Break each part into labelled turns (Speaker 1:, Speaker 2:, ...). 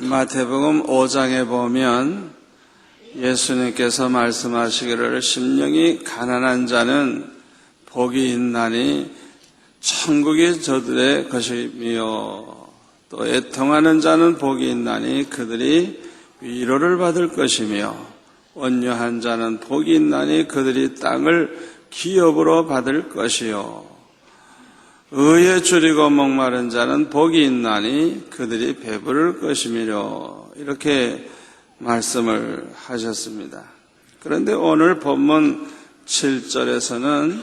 Speaker 1: 마태복음 5장에 보면 예수님께서 말씀하시기를 심령이 가난한 자는 복이 있나니 천국이 저들의 것이며 또 애통하는 자는 복이 있나니 그들이 위로를 받을 것이며 온유한 자는 복이 있나니 그들이 땅을 기업으로 받을 것이요 의에 줄이고 목마른 자는 복이 있나니 그들이 배부를 것이며 이렇게 말씀을 하셨습니다. 그런데 오늘 본문 7절에서는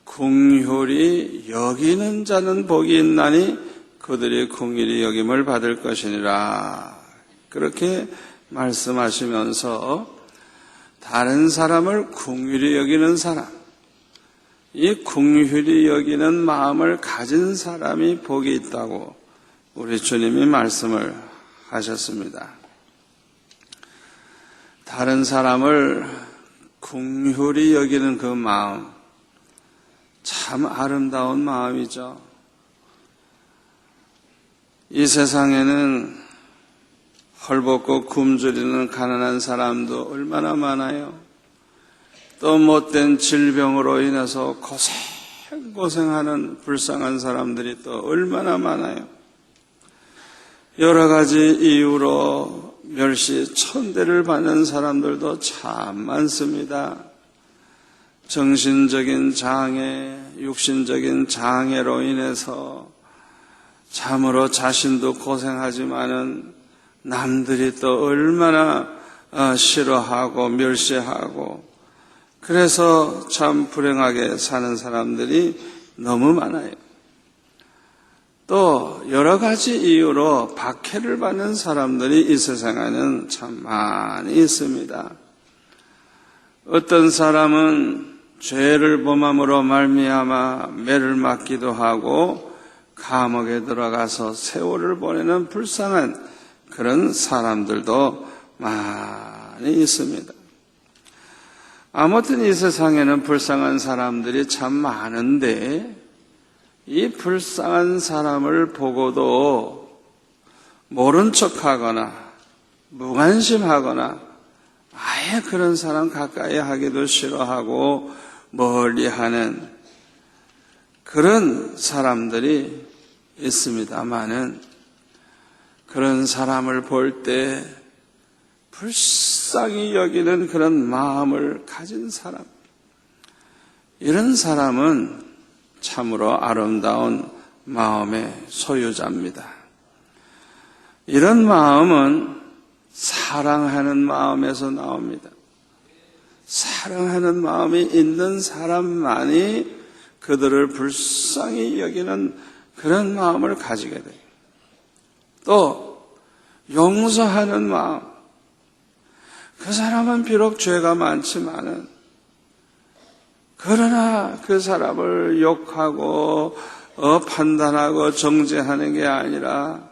Speaker 1: 긍휼히 여기는 자는 복이 있나니 그들이 긍휼히 여김을 받을 것이니라 그렇게 말씀하시면서 다른 사람을 긍휼히 여기는 사람, 이 긍휼히 여기는 마음을 가진 사람이 복이 있다고 우리 주님이 말씀을 하셨습니다. 다른 사람을 긍휼히 여기는 그 마음, 참 아름다운 마음이죠. 이 세상에는 헐벗고 굶주리는 가난한 사람도 얼마나 많아요. 또 못된 질병으로 인해서 고생하는 불쌍한 사람들이 또 얼마나 많아요. 여러 가지 이유로 멸시, 천대를 받는 사람들도 참 많습니다. 정신적인 장애, 육신적인 장애로 인해서 참으로 자신도 고생하지만은 남들이 또 얼마나 싫어하고 멸시하고 그래서 참 불행하게 사는 사람들이 너무 많아요. 또 여러 가지 이유로 박해를 받는 사람들이 이 세상에는 참 많이 있습니다. 어떤 사람은 죄를 범함으로 말미암아 매를 맞기도 하고 감옥에 들어가서 세월을 보내는 불쌍한 그런 사람들도 많이 있습니다. 아무튼 이 세상에는 불쌍한 사람들이 참 많은데 이 불쌍한 사람을 보고도 모른 척하거나 무관심하거나 아예 그런 사람 가까이 하기도 싫어하고 멀리하는 그런 사람들이 있습니다만은 그런 사람을 볼 때 불쌍히 여기는 그런 마음을 가진 사람, 이런 사람은 참으로 아름다운 마음의 소유자입니다. 이런 마음은 사랑하는 마음에서 나옵니다. 사랑하는 마음이 있는 사람만이 그들을 불쌍히 여기는 그런 마음을 가지게 돼요. 또 용서하는 마음, 그 사람은 비록 죄가 많지만은 그러나 그 사람을 욕하고 판단하고 정죄하는 게 아니라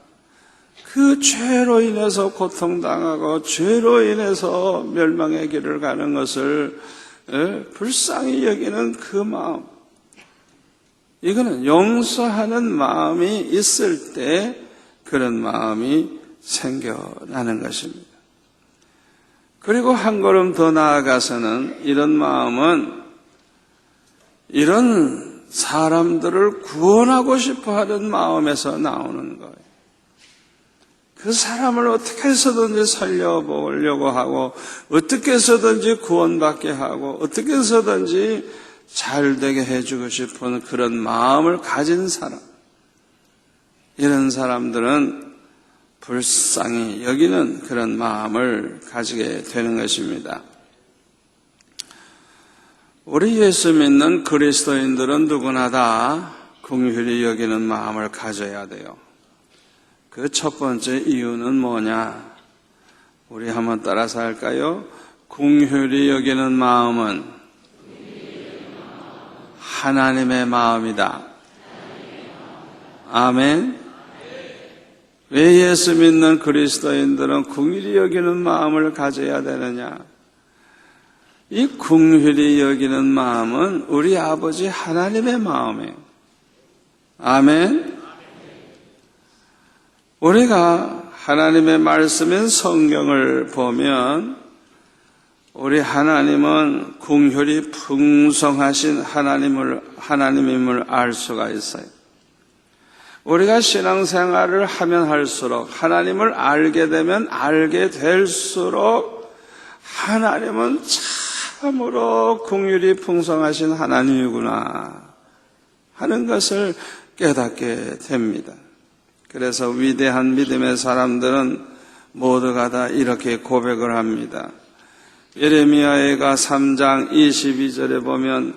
Speaker 1: 그 죄로 인해서 고통당하고 죄로 인해서 멸망의 길을 가는 것을 불쌍히 여기는 그 마음, 이거는 용서하는 마음이 있을 때 그런 마음이 생겨나는 것입니다. 그리고 한 걸음 더 나아가서는 이런 마음은 이런 사람들을 구원하고 싶어하는 마음에서 나오는 거예요. 그 사람을 어떻게 해서든지 살려보려고 하고 어떻게 해서든지 구원받게 하고 어떻게 해서든지 잘되게 해주고 싶은 그런 마음을 가진 사람, 이런 사람들은 불쌍히 여기는 그런 마음을 가지게 되는 것입니다. 우리 예수 믿는 그리스도인들은 누구나 다 긍휼히 여기는 마음을 가져야 돼요. 그 첫 번째 이유는 뭐냐? 우리 한번 따라서 할까요? 긍휼히 여기는 마음은 하나님의 마음이다. 아멘. 왜 예수 믿는 그리스도인들은 긍휼히 여기는 마음을 가져야 되느냐? 이 긍휼히 여기는 마음은 우리 아버지 하나님의 마음이에요. 아멘. 우리가 하나님의 말씀인 성경을 보면 우리 하나님은 긍휼이 풍성하신 하나님임을 알 수가 있어요. 우리가 신앙생활을 하면 할수록, 하나님을 알게 되면 알게 될수록 하나님은 참으로 긍휼이 풍성하신 하나님이구나 하는 것을 깨닫게 됩니다. 그래서 위대한 믿음의 사람들은 모두가 다 이렇게 고백을 합니다. 예레미야가 3장 22절에 보면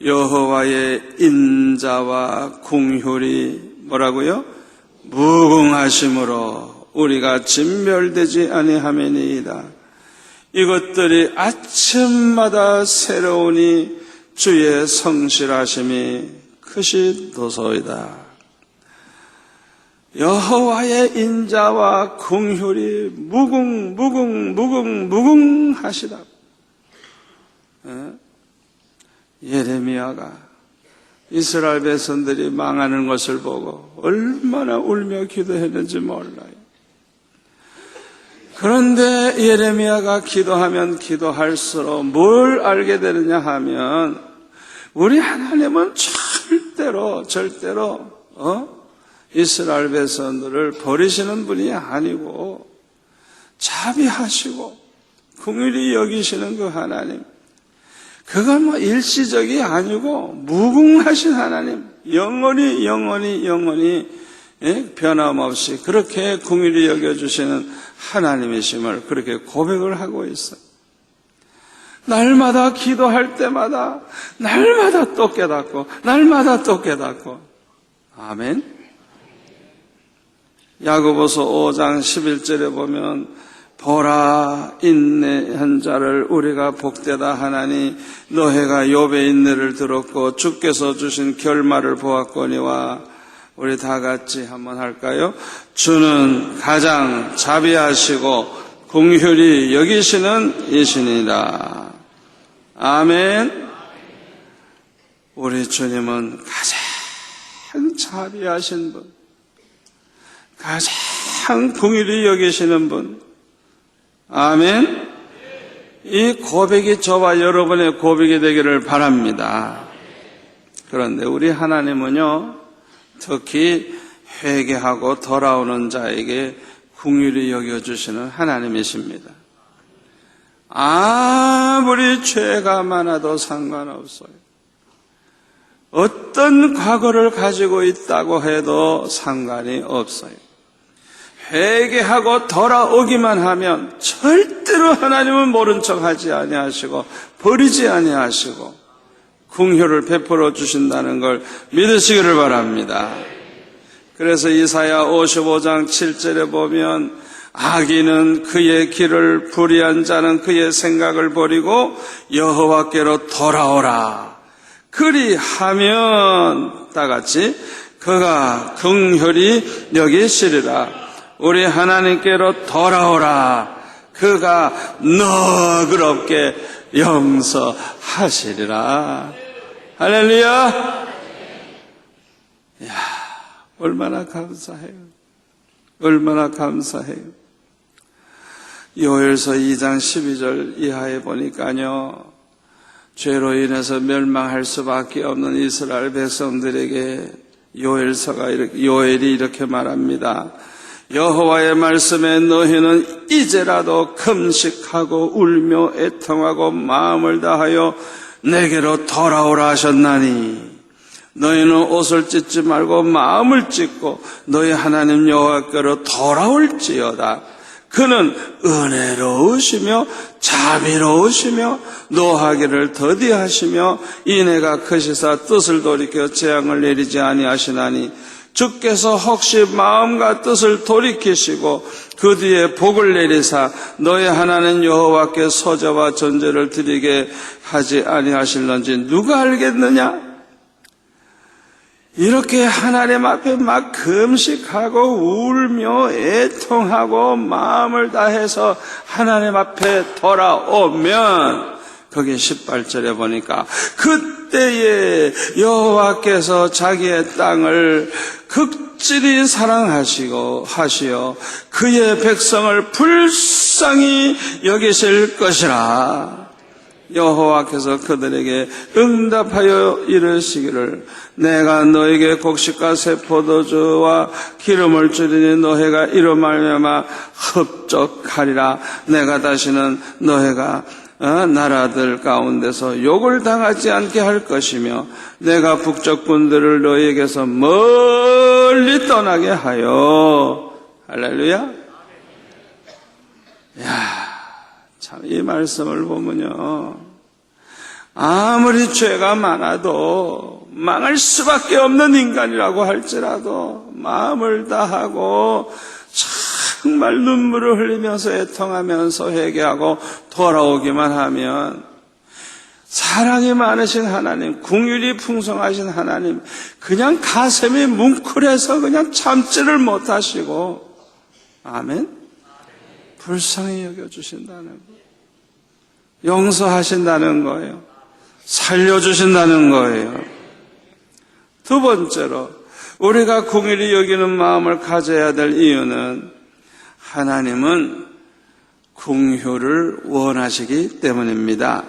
Speaker 1: 여호와의 인자와 긍휼이 뭐라고요? 무궁하심으로 우리가 진멸되지 아니하매니이다. 이것들이 아침마다 새로우니 주의 성실하심이 크시도소이다. 여호와의 인자와 긍휼이 무궁하시다. 예레미야가 이스라엘 백성들이 망하는 것을 보고 얼마나 울며 기도했는지 몰라요. 그런데 예레미야가 기도하면 기도할수록 뭘 알게 되느냐 하면 우리 하나님은 절대로 이스라엘 백성들을 버리시는 분이 아니고 자비하시고 긍휼히 여기시는 그 하나님, 그건 뭐 일시적이 아니고 무궁하신 하나님, 영원히 변함없이 그렇게 긍휼히 여겨주시는 하나님이심을 그렇게 고백을 하고 있어요. 날마다 기도할 때마다 날마다 또 깨닫고 아멘. 야고보서 5장 11절에 보면 보라, 인내한 자를 우리가 복되다 하나니 너희가 욥의 인내를 들었고 주께서 주신 결말을 보았거니와. 우리 다 같이 한번 할까요? 주는 가장 자비하시고 긍휼히 여기시는 이신이다. 아멘. 우리 주님은 가장 자비하신 분, 가장 긍휼히 여기시는 분. 아멘. 이 고백이 저와 여러분의 고백이 되기를 바랍니다. 그런데 우리 하나님은요, 특히 회개하고 돌아오는 자에게 긍휼히 여겨주시는 하나님이십니다. 아무리 죄가 많아도 상관없어요. 어떤 과거를 가지고 있다고 해도 상관이 없어요. 회개하고 돌아오기만 하면 절대로 하나님은 모른 척하지 아니하시고 버리지 아니하시고 긍휼을 베풀어 주신다는 걸 믿으시기를 바랍니다. 그래서 이사야 55장 7절에 보면 악인은 그의 길을 불의한 자는 그의 생각을 버리고 여호와께로 돌아오라. 그리하면 다 같이 그가 긍휼히 여기시리라. 우리 하나님께로 돌아오라. 그가 너그럽게 용서하시리라. 할렐루야. 이야, 얼마나 감사해요. 얼마나 감사해요. 요엘서 2장 12절 이하에 보니까요, 죄로 인해서 멸망할 수밖에 없는 이스라엘 백성들에게 요엘이 이렇게 말합니다. 여호와의 말씀에 너희는 이제라도 금식하고 울며 애통하고 마음을 다하여 내게로 돌아오라 하셨나니 너희는 옷을 찢지 말고 마음을 찢고 너희 하나님 여호와께로 돌아올지어다. 그는 은혜로우시며 자비로우시며 노하기를 더디하시며 인애가 크시사 뜻을 돌이켜 재앙을 내리지 아니하시나니 주께서 혹시 마음과 뜻을 돌이키시고 그 뒤에 복을 내리사 너희 하나님 여호와께 소제와 전제를 드리게 하지 아니하실런지 누가 알겠느냐? 이렇게 하나님 앞에 막 금식하고 울며 애통하고 마음을 다해서 하나님 앞에 돌아오면 거기 18절에 보니까 그때에 여호와께서 자기의 땅을 극진히 사랑하시고 하시어 그의 백성을 불쌍히 여기실 것이라. 여호와께서 그들에게 응답하여 이르시기를 내가 너에게 곡식과 새 포도주와 기름을 주리니 너희가 이로 말미암아 흡족하리라. 내가 다시는 너희가 나라들 가운데서 욕을 당하지 않게 할 것이며 내가 북쪽 군들을 너희에게서 멀리 떠나게 하여. 할렐루야. 참 이 말씀을 보면요, 아무리 죄가 많아도 망할 수밖에 없는 인간이라고 할지라도 마음을 다하고 정말 눈물을 흘리면서 애통하면서 회개하고 돌아오기만 하면 사랑이 많으신 하나님, 긍휼이 풍성하신 하나님, 그냥 가슴이 뭉클해서 그냥 참지를 못하시고, 아멘? 불쌍히 여겨주신다는 거, 용서하신다는 거예요. 살려주신다는 거예요. 두 번째로 우리가 긍휼히 여기는 마음을 가져야 될 이유는 하나님은 긍휼을 원하시기 때문입니다.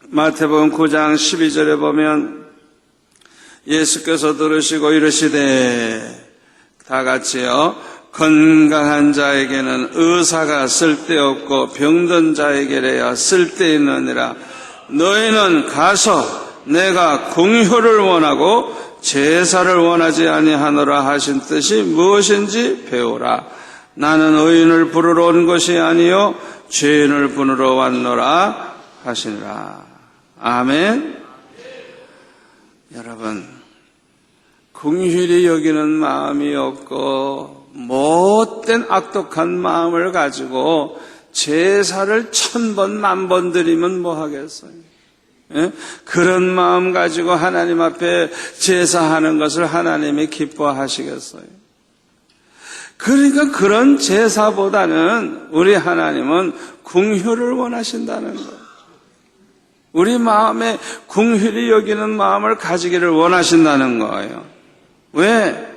Speaker 1: 마태복음 9장 12절에 보면 예수께서 들으시고 이르시되, 다 같이요, 건강한 자에게는 의사가 쓸데없고 병든 자에게래야 쓸데있느니라. 너희는 가서 내가 긍휼을 원하고 제사를 원하지 아니하노라 하신 뜻이 무엇인지 배우라. 나는 의인을 부르러 온 것이 아니요 죄인을 부르러 왔노라 하시니라. 아멘. 여러분, 긍휼히 여기는 마음이 없고 못된 악독한 마음을 가지고 제사를 1000번, 10,000번 드리면 뭐 하겠어요? 예? 그런 마음 가지고 하나님 앞에 제사하는 것을 하나님이 기뻐하시겠어요? 그러니까 그런 제사보다는 우리 하나님은 긍휼을 원하신다는 거예요. 우리 마음에 긍휼히 여기는 마음을 가지기를 원하신다는 거예요. 왜?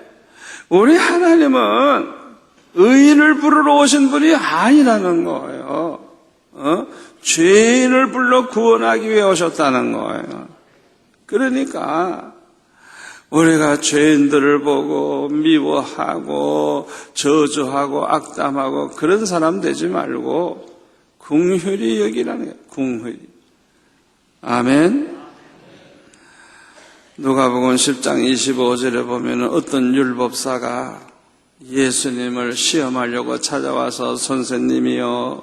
Speaker 1: 우리 하나님은 의인을 부르러 오신 분이 아니라는 거예요. 죄인을 불러 구원하기 위해 오셨다는 거예요. 그러니까 우리가 죄인들을 보고 미워하고 저주하고 악담하고 그런 사람 되지 말고 긍휼히 여기라는 거예요. 긍휼히. 아멘. 누가복음 10장 25절에 보면 어떤 율법사가 예수님을 시험하려고 찾아와서 선생님이여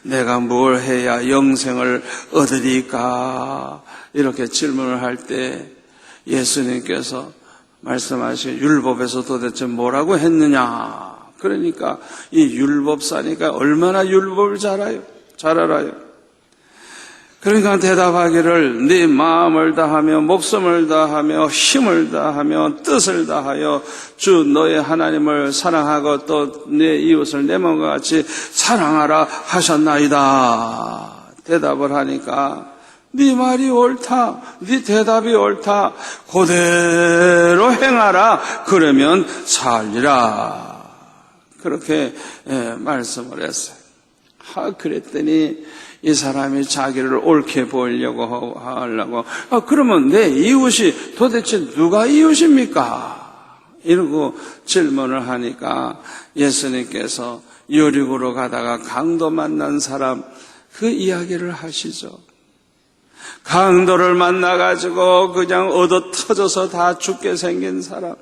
Speaker 1: 내가 뭘 해야 영생을 얻으리까 이렇게 질문을 할 때 예수님께서 말씀하신 율법에서 도대체 뭐라고 했느냐. 그러니까 이 율법사니까 얼마나 율법을 잘 알아요. 그러니까 대답하기를 네 마음을 다하며 목숨을 다하며 힘을 다하며 뜻을 다하여 주 너의 하나님을 사랑하고 또 내 이웃을 내 몸과 같이 사랑하라 하셨나이다. 대답을 하니까 네 말이 옳다. 네 대답이 옳다. 그대로 행하라. 그러면 살리라. 그렇게 말씀을 했어요. 그랬더니 이 사람이 자기를 옳게 보이려고 하려고 그러면 내 이웃이 도대체 누가 이웃입니까? 이러고 질문을 하니까 예수님께서 여리고로 가다가 강도 만난 사람 그 이야기를 하시죠. 강도를 만나가지고 그냥 얻어 터져서 다 죽게 생긴 사람,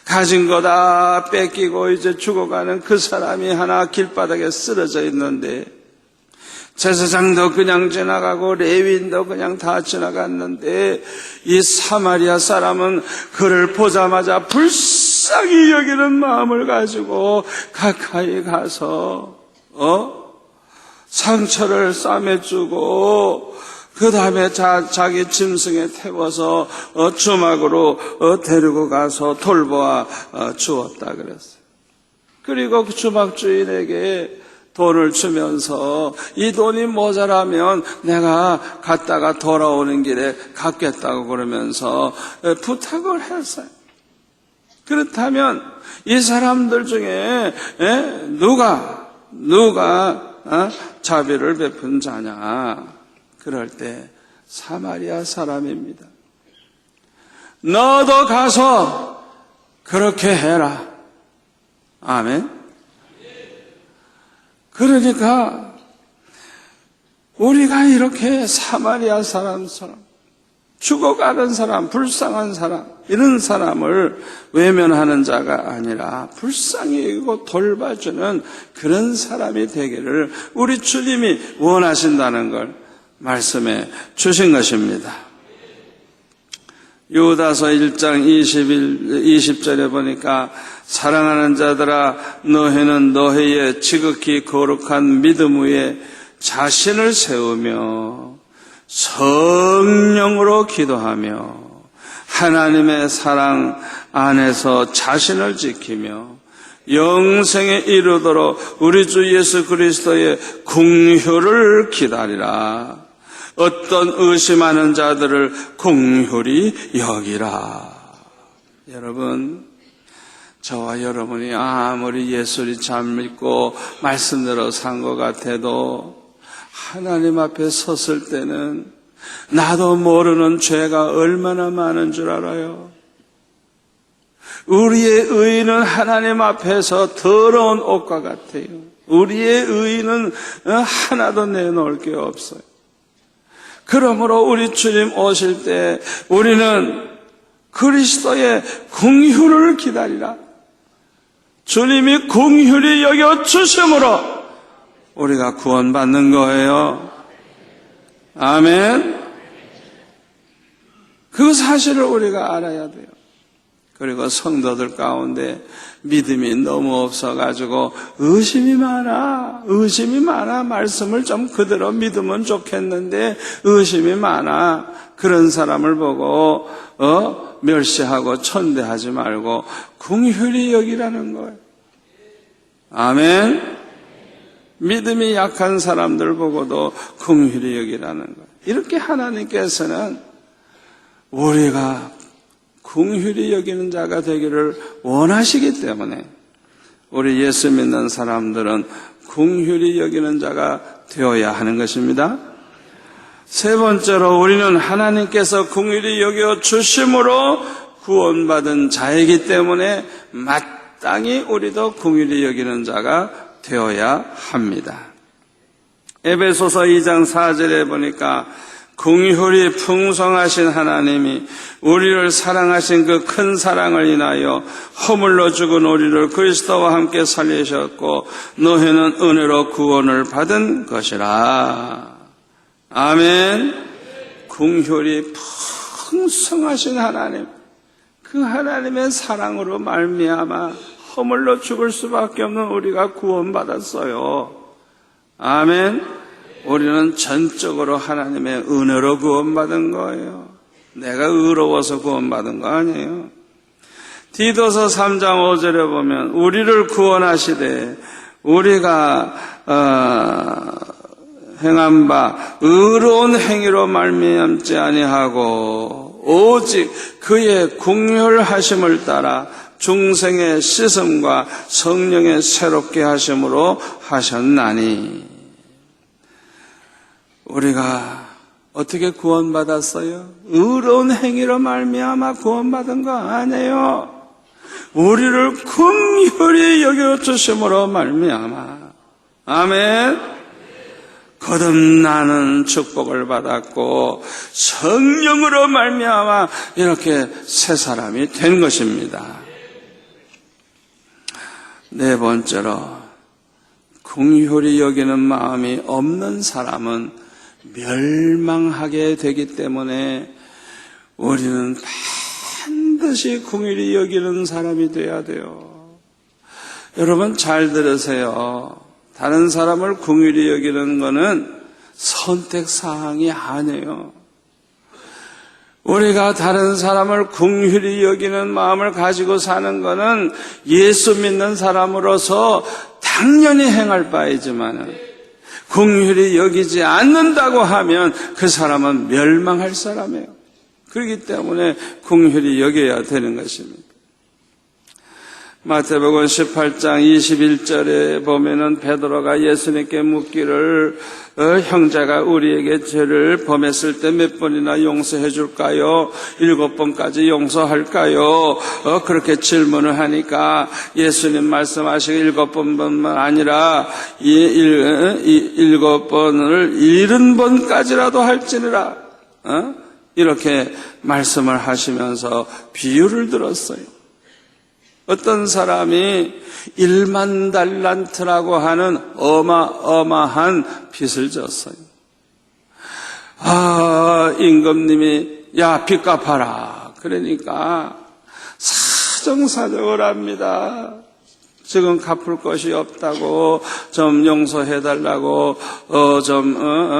Speaker 1: 가진 거 다 뺏기고 이제 죽어가는 그 사람이 하나 길바닥에 쓰러져 있는데 제사장도 그냥 지나가고 레위인도 그냥 다 지나갔는데 이 사마리아 사람은 그를 보자마자 불쌍히 여기는 마음을 가지고 가까이 가서 상처를 싸매주고 그 다음에 자기 짐승에 태워서 주막으로 데리고 가서 돌보아 주었다 그랬어요. 그리고 그 주막 주인에게 돈을 주면서 이 돈이 모자라면 내가 갔다가 돌아오는 길에 갚겠다고 그러면서 부탁을 했어요. 그렇다면 이 사람들 중에 누가 자비를 베푼 자냐? 그럴 때 사마리아 사람입니다. 너도 가서 그렇게 해라. 아멘. 그러니까 우리가 이렇게 사마리아 사람처럼 죽어가는 사람, 불쌍한 사람, 이런 사람을 외면하는 자가 아니라 불쌍히 여기고 돌봐주는 그런 사람이 되기를 우리 주님이 원하신다는 걸 말씀해 주신 것입니다. 유다서 1장 20절에 보니까 사랑하는 자들아 너희는 너희의 지극히 거룩한 믿음 위에 자신을 세우며 성령으로 기도하며 하나님의 사랑 안에서 자신을 지키며 영생에 이르도록 우리 주 예수 그리스도의 긍휼을 기다리라. 어떤 의심하는 자들을 긍휼히 여기라. 여러분, 저와 여러분이 아무리 예수를 잘 믿고 말씀대로 산 것 같아도 하나님 앞에 섰을 때는 나도 모르는 죄가 얼마나 많은 줄 알아요. 우리의 의는 하나님 앞에서 더러운 옷과 같아요. 우리의 의는 하나도 내놓을 게 없어요. 그러므로 우리 주님 오실 때 우리는 그리스도의 긍휼을 기다리라. 주님이 긍휼히 여겨 주심으로 우리가 구원받는 거예요. 아멘. 그 사실을 우리가 알아야 돼요. 그리고 성도들 가운데 믿음이 너무 없어가지고 의심이 많아 말씀을 좀 그대로 믿으면 좋겠는데 의심이 많아. 그런 사람을 보고 멸시하고 천대하지 말고 긍휼히 여기라는 거예요. 아멘. 믿음이 약한 사람들 보고도 긍휼히 여기라는 거예요. 이렇게 하나님께서는 우리가 긍휼히 여기는 자가 되기를 원하시기 때문에 우리 예수 믿는 사람들은 긍휼히 여기는 자가 되어야 하는 것입니다. 세 번째로 우리는 하나님께서 긍휼히 여겨 주심으로 구원받은 자이기 때문에 마땅히 우리도 긍휼히 여기는 자가 되어야 합니다. 에베소서 2장 4절에 보니까 긍휼이 풍성하신 하나님이 우리를 사랑하신 그 큰 사랑을 인하여 허물로 죽은 우리를 그리스도와 함께 살리셨고 너희는 은혜로 구원을 받은 것이라. 아멘. 긍휼이 풍성하신 하나님, 그 하나님의 사랑으로 말미암아 허물로 죽을 수밖에 없는 우리가 구원받았어요. 아멘. 우리는 전적으로 하나님의 은혜로 구원받은 거예요. 내가 의로워서 구원받은 거 아니에요. 디도서 3장 5절에 보면 우리를 구원하시되 우리가 행한 바 의로운 행위로 말미암지 아니하고 오직 그의 긍휼하심을 따라 중생의 씻음과 성령의 새롭게 하심으로 하셨나니. 우리가 어떻게 구원받았어요? 의로운 행위로 말미암아 구원받은 거 아니에요. 우리를 긍휼히 여겨주심으로 말미암아. 아멘. 거듭나는 축복을 받았고 성령으로 말미암아 이렇게 새 사람이 된 것입니다. 네 번째로 긍휼히 여기는 마음이 없는 사람은 멸망하게 되기 때문에 우리는 반드시 긍휼히 여기는 사람이 돼야 돼요. 여러분 잘 들으세요. 다른 사람을 긍휼히 여기는 것은 선택사항이 아니에요. 우리가 다른 사람을 긍휼히 여기는 마음을 가지고 사는 것은 예수 믿는 사람으로서 당연히 행할 바이지만 긍휼히 여기지 않는다고 하면 그 사람은 멸망할 사람이에요. 그렇기 때문에 긍휼히 여겨야 되는 것입니다. 마태복음 18장 21절에 보면은 베드로가 예수님께 묻기를 형제가 우리에게 죄를 범했을 때 몇 번이나 용서해 줄까요? 7번까지 용서할까요? 그렇게 질문을 하니까 예수님 말씀하시기 7번뿐만 아니라 7번을 70번까지라도 할지니라 이렇게 말씀을 하시면서 비유를 들었어요. 어떤 사람이 1만 달란트라고 하는 어마어마한 빚을 졌어요. 임금님이 야 빚 갚아라. 그러니까 사정사정을 합니다. 지금 갚을 것이 없다고 좀 용서해달라고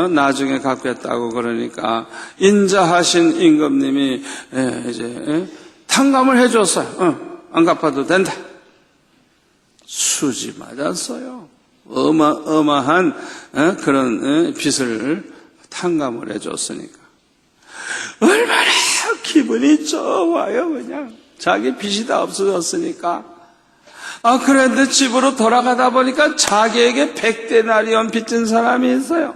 Speaker 1: 나중에 갚겠다고 그러니까 인자하신 임금님이 이제 탕감을 해줬어요. 안 갚아도 된다. 수지 맞았어요. 어마어마한 그런 빚을 탕감을 해줬으니까 얼마나 기분이 좋아요. 그냥 자기 빚이 다 없어졌으니까. 그런데 집으로 돌아가다 보니까 자기에게 100데나리온 빚진 사람이 있어요.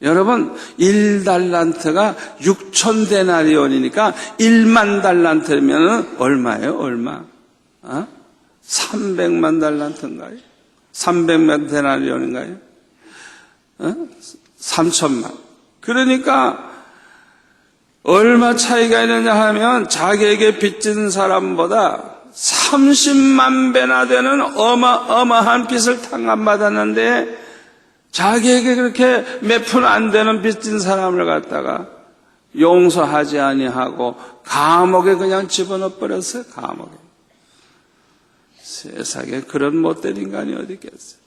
Speaker 1: 여러분 1달란트가 6,000데나리온이니까 1만 달란트면 얼마예요? 얼마? 300만 달란트인가요? 300만 데나리온인가요? 3천만. 그러니까 얼마 차이가 있느냐 하면 자기에게 빚진 사람보다 30만 배나 되는 어마어마한 빚을 탕감받았는데 자기에게 그렇게 몇 푼 안 되는 빚진 사람을 갖다가 용서하지 아니하고 감옥에 그냥 집어넣어 버렸어요. 감옥에. 세상에 그런 못된 인간이 어디 있겠어요.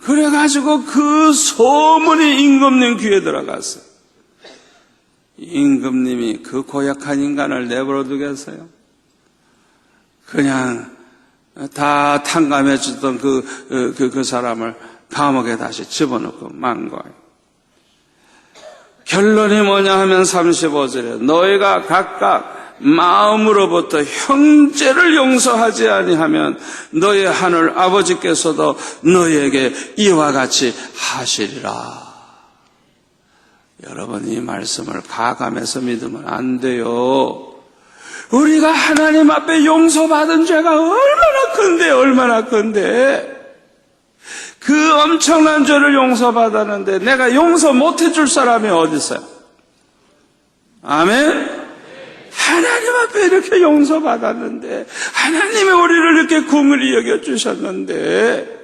Speaker 1: 그래가지고 그 소문이 임금님 귀에 들어갔어요. 임금님이 그 고약한 인간을 내버려 두겠어요? 그냥 다 탕감해 주던 그 사람을 감옥에 다시 집어넣고 만 거예요. 결론이 뭐냐 하면 35절에 너희가 각각 마음으로부터 형제를 용서하지 아니하면 너희 하늘 아버지께서도 너희에게 이와 같이 하시리라. 여러분 이 말씀을 가감해서 믿으면 안 돼요. 우리가 하나님 앞에 용서받은 죄가 얼마나 큰데 그 엄청난 죄를 용서받았는데 내가 용서 못해 줄 사람이 어디 있어요? 아멘? 하나님 앞에 이렇게 용서받았는데 하나님이 우리를 이렇게 긍휼히 여겨주셨는데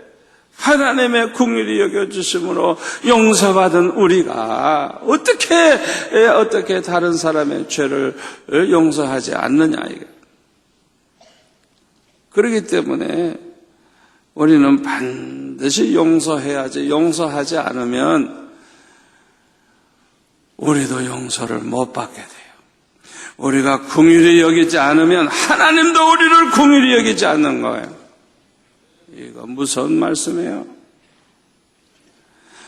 Speaker 1: 하나님의 긍휼히 여겨주심으로 용서받은 우리가 어떻게 다른 사람의 죄를 용서하지 않느냐 이게. 그렇기 때문에 우리는 반드시 용서해야지. 용서하지 않으면 우리도 용서를 못 받게 돼요. 우리가 긍휼히 여기지 않으면 하나님도 우리를 긍휼히 여기지 않는 거예요. 이거 무서운 말씀이에요.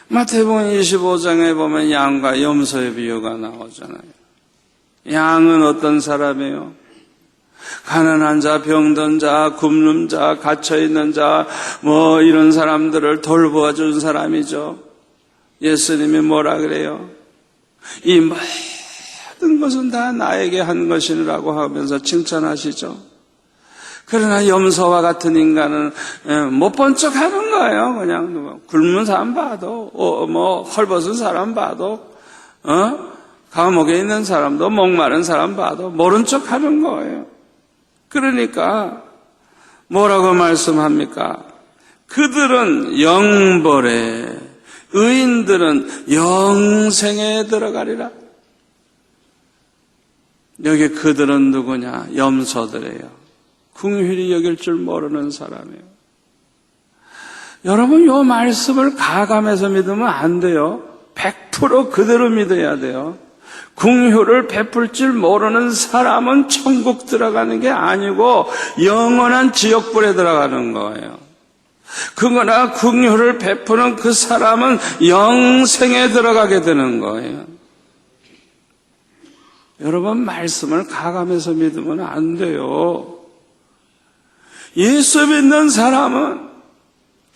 Speaker 1: 마태복음 25장에 보면 양과 염소의 비유가 나오잖아요. 양은 어떤 사람이에요? 가난한 자, 병든 자, 굶는 자, 갇혀있는 자, 이런 사람들을 돌보아 준 사람이죠. 예수님이 뭐라 그래요? 이 모든 것은 다 나에게 한 것이라고 하면서 칭찬하시죠. 그러나 염소와 같은 인간은 못 본 척 하는 거예요. 그냥 굶은 사람 봐도, 헐벗은 사람 봐도, 감옥에 있는 사람도, 목마른 사람 봐도 모른 척 하는 거예요. 그러니까 뭐라고 말씀합니까? 그들은 영벌에, 의인들은 영생에 들어가리라. 여기 그들은 누구냐? 염소들이에요. 긍휼히 여길 줄 모르는 사람이에요. 여러분 이 말씀을 가감해서 믿으면 안 돼요. 100% 그대로 믿어야 돼요. 긍휼을 베풀 줄 모르는 사람은 천국 들어가는 게 아니고 영원한 지옥불에 들어가는 거예요. 그거나 긍휼을 베푸는 그 사람은 영생에 들어가게 되는 거예요. 여러분, 말씀을 가감해서 믿으면 안 돼요. 예수 믿는 사람은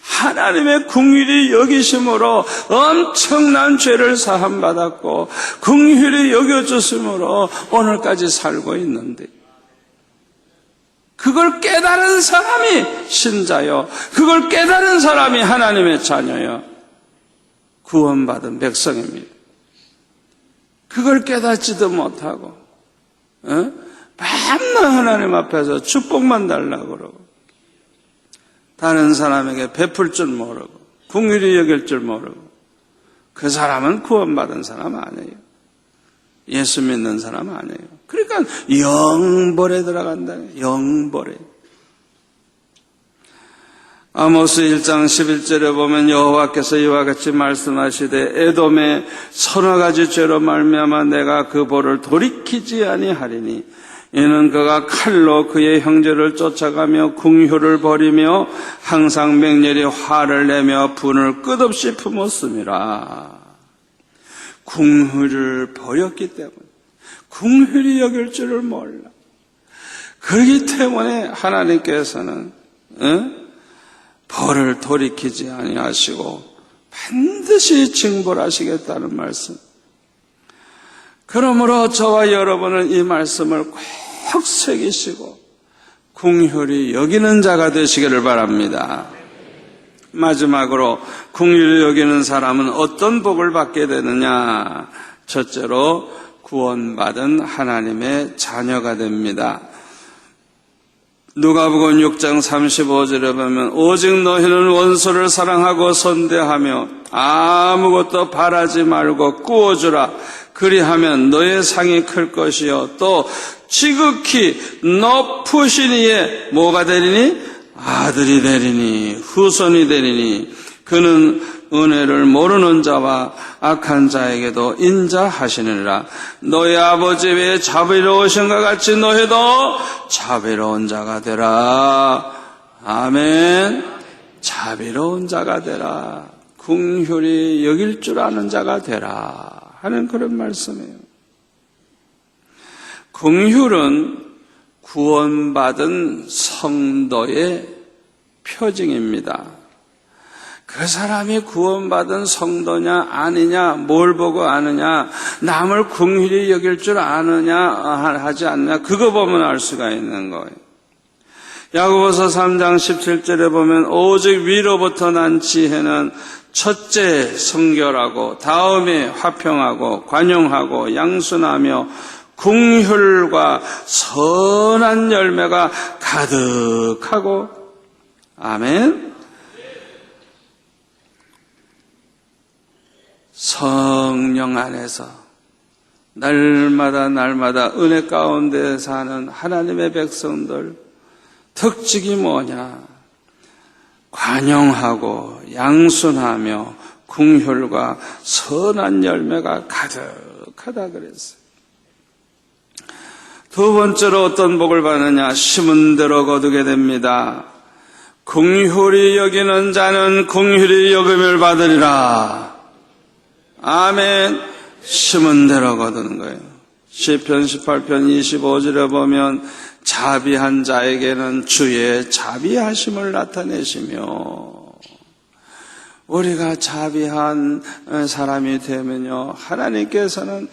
Speaker 1: 하나님의 긍휼히 여기심으로 엄청난 죄를 사함받았고 긍휼히 여겨주심으로 오늘까지 살고 있는데, 그걸 깨달은 사람이 신자요, 그걸 깨달은 사람이 하나님의 자녀요, 구원받은 백성입니다. 그걸 깨닫지도 못하고 밤낮 하나님 앞에서 축복만 달라고 그러고 다른 사람에게 베풀 줄 모르고 긍휼히 여길 줄 모르고, 그 사람은 구원받은 사람 아니에요. 예수 믿는 사람 아니에요. 그러니까 영벌에 들어간다. 영벌에. 아모스 1장 11절에 보면 여호와께서 이와 같이 말씀하시되 에돔의 서너 가지 죄로 말미암아 내가 그 벌을 돌이키지 아니하리니 이는 그가 칼로 그의 형제를 쫓아가며 긍휼을 버리며 항상 맹렬히 화를 내며 분을 끝없이 품었음이라. 긍휼을 버렸기 때문에, 긍휼히 여길 줄을 몰라. 그렇기 때문에 하나님께서는 벌을 돌이키지 아니하시고 반드시 징벌하시겠다는 말씀. 그러므로 저와 여러분은 이 말씀을 꼭 새기시고 긍휼히 여기는 자가 되시기를 바랍니다. 마지막으로 긍휼히 여기는 사람은 어떤 복을 받게 되느냐? 첫째로 구원받은 하나님의 자녀가 됩니다. 누가복음 6장 35절에 보면 오직 너희는 원수를 사랑하고 선대하며 아무것도 바라지 말고 꾸어주라. 그리하면 너의 상이 클 것이요 또 지극히 높으신 이의 뭐가 되리니? 아들이 되리니 후손이 되리니 그는 은혜를 모르는 자와 악한 자에게도 인자하시느니라. 너희 아버지 외에 자비로우신 것 같이 너희도 자비로운 자가 되라. 아멘. 자비로운 자가 되라. 긍휼히 여길 줄 아는 자가 되라 하는 그런 말씀이에요. 긍휼은 구원받은 성도의 표징입니다. 그 사람이 구원받은 성도냐 아니냐, 뭘 보고 아느냐, 남을 긍휼히 여길 줄 아느냐 하지 않느냐, 그거 보면 알 수가 있는 거예요. 야고보서 3장 17절에 보면 오직 위로부터 난 지혜는 첫째 성결하고 다음에 화평하고 관용하고 양순하며 긍휼과 선한 열매가 가득하고. 아멘. 성령 안에서 날마다 은혜 가운데 사는 하나님의 백성들 특징이 뭐냐? 관용하고 양순하며 긍휼과 선한 열매가 가득하다 그랬어요. 두 번째로 어떤 복을 받느냐? 심은 대로 거두게 됩니다. 긍휼히 여기는 자는 긍휼히 여김을 받으리라. 아멘. 심은 대로 거두는 거예요. 시편 18편 25절에 보면 자비한 자에게는 주의 자비하심을 나타내시며, 우리가 자비한 사람이 되면요, 하나님께서는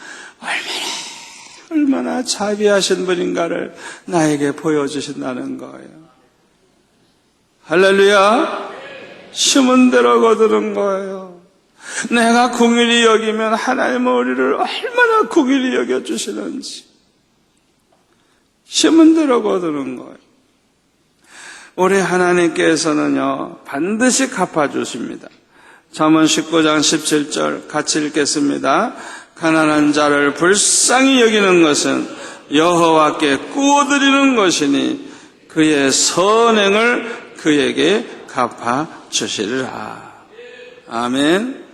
Speaker 1: 얼마나 자비하신 분인가를 나에게 보여주신다는 거예요. 할렐루야. 심은 대로 거두는 거예요. 내가 긍휼히 여기면 하나님은 우리를 얼마나 긍휼히 여겨주시는지 심은 대로 거두는 거예요. 우리 하나님께서는요 반드시 갚아주십니다. 잠언 19장 17절 같이 읽겠습니다. 가난한 자를 불쌍히 여기는 것은 여호와께 꾸어드리는 것이니 그의 선행을 그에게 갚아주시리라. 아멘.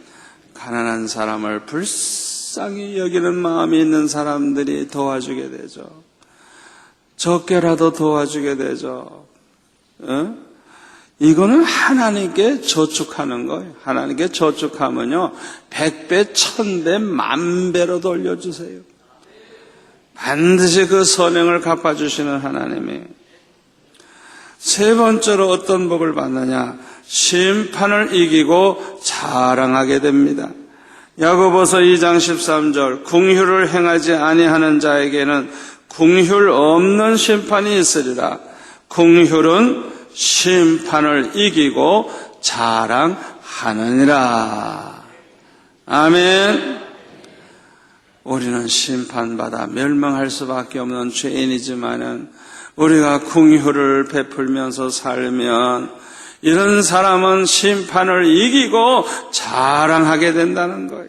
Speaker 1: 가난한 사람을 불쌍히 여기는 마음이 있는 사람들이 도와주게 되죠. 적게라도 도와주게 되죠. 이거는 하나님께 저축하는 거예요. 하나님께 저축하면요 100배, 1000배, 10,000배로 돌려주세요. 반드시 그 선행을 갚아주시는 하나님이에요. 세 번째로 어떤 복을 받느냐? 심판을 이기고 자랑하게 됩니다. 야고보서 2장 13절 긍휼을 행하지 아니하는 자에게는 긍휼 없는 심판이 있으리라. 긍휼은 심판을 이기고 자랑하느니라. 아멘. 우리는 심판받아 멸망할 수밖에 없는 죄인이지만은 우리가 긍휼을 베풀면서 살면 이런 사람은 심판을 이기고 자랑하게 된다는 거예요.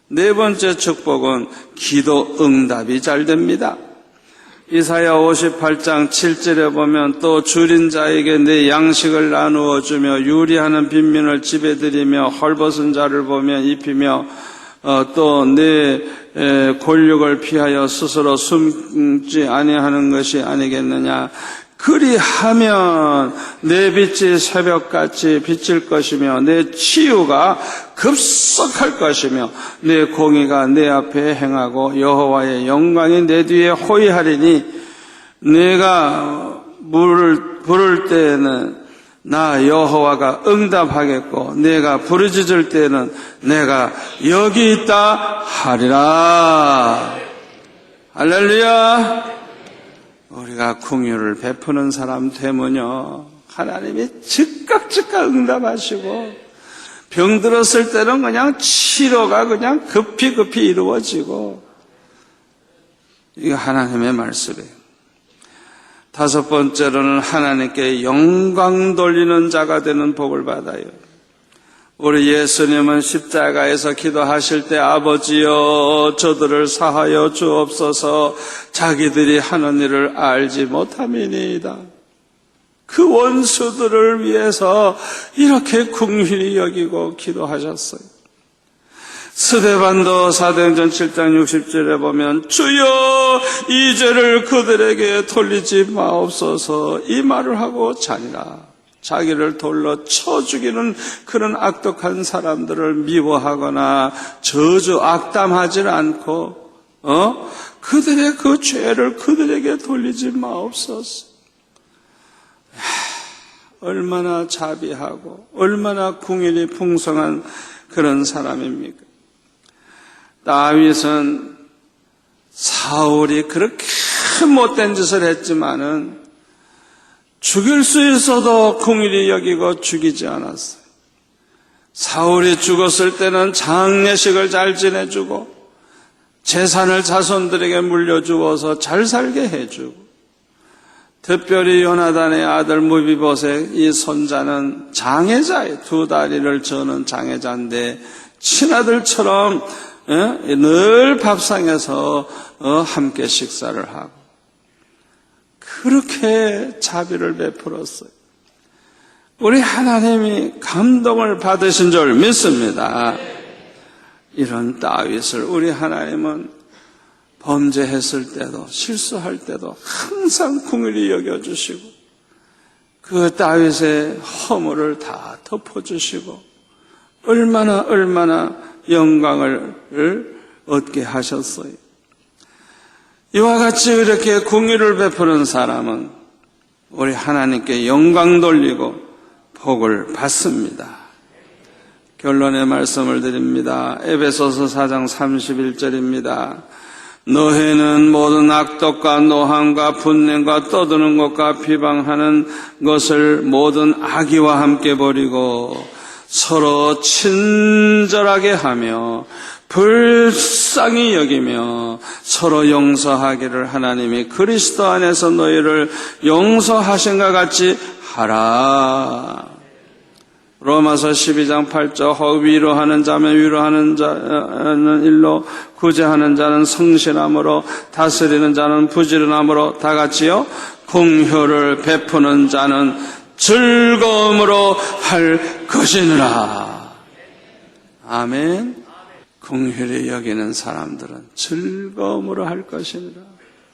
Speaker 1: 네 번째 축복은 기도 응답이 잘 됩니다. 이사야 58장 7절에 보면 또 줄인 자에게 내 양식을 나누어 주며 유리하는 빈민을 집에 들이며 헐벗은 자를 보며 입히며 또 내 권력을 피하여 스스로 숨지 아니하는 것이 아니겠느냐. 그리하면 내 빛이 새벽같이 비칠 것이며 내 치유가 급속할 것이며 내 공의가 내 앞에 행하고 여호와의 영광이 내 뒤에 호위하리니 내가 부를 때에는 나 여호와가 응답하겠고 내가 부르짖을 때에는 내가 여기 있다 하리라. 할렐루야. 우리가 긍휼을 베푸는 사람 되면요 하나님이 즉각 응답하시고 병 들었을 때는 그냥 치료가 그냥 급히 이루어지고 이게 하나님의 말씀이에요. 다섯 번째로는 하나님께 영광 돌리는 자가 되는 복을 받아요. 우리 예수님은 십자가에서 기도하실 때 아버지여 저들을 사하여 주옵소서 자기들이 하는 일을 알지 못함이니이다. 그 원수들을 위해서 이렇게 긍휼히 여기고 기도하셨어요. 스데반도 사도행전 7장 60절에 보면 주여 이 죄를 그들에게 돌리지 마옵소서 이 말을 하고 자니라. 자기를 돌로 쳐 죽이는 그런 악독한 사람들을 미워하거나 저주 악담하지 않고 그들의 그 죄를 그들에게 돌리지 마옵소서. 얼마나 자비하고 얼마나 긍휼이 풍성한 그런 사람입니까? 다윗은 사울이 그렇게 못된 짓을 했지만은 죽일 수 있어도 긍휼히 여기고 죽이지 않았어요. 사울이 죽었을 때는 장례식을 잘 지내주고 재산을 자손들에게 물려주어서 잘 살게 해주고 특별히 요나단의 아들 무비보셋 이 손자는 장애자예요. 두 다리를 저는 장애자인데 친아들처럼 늘 밥상에서 함께 식사를 하고 그렇게 자비를 베풀었어요. 우리 하나님이 감동을 받으신 줄 믿습니다. 이런 다윗을 우리 하나님은 범죄했을 때도 실수할 때도 항상 긍휼히 여겨주시고 그 다윗의 허물을 다 덮어주시고 얼마나 영광을 얻게 하셨어요. 이와 같이 이렇게 긍휼을 베푸는 사람은 우리 하나님께 영광 돌리고 복을 받습니다. 결론의 말씀을 드립니다. 에베소서 4장 31절입니다. 너희는 모든 악독과 노함과 분냄과 떠드는 것과 비방하는 것을 모든 악의와 함께 버리고 서로 친절하게 하며 불쌍히 여기며 서로 용서하기를 하나님이 그리스도 안에서 너희를 용서하신 것 같이 하라. 로마서 12장 8절 위로하는 자면 위로하는 자는 일로 구제하는 자는 성실함으로 다스리는 자는 부지런함으로 다 같이요 긍휼을 베푸는 자는 즐거움으로 할 것이니라. 아멘. 긍휼히 여기는 사람들은 즐거움으로 할 것이니라.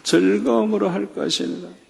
Speaker 1: 즐거움으로 할 것이니라.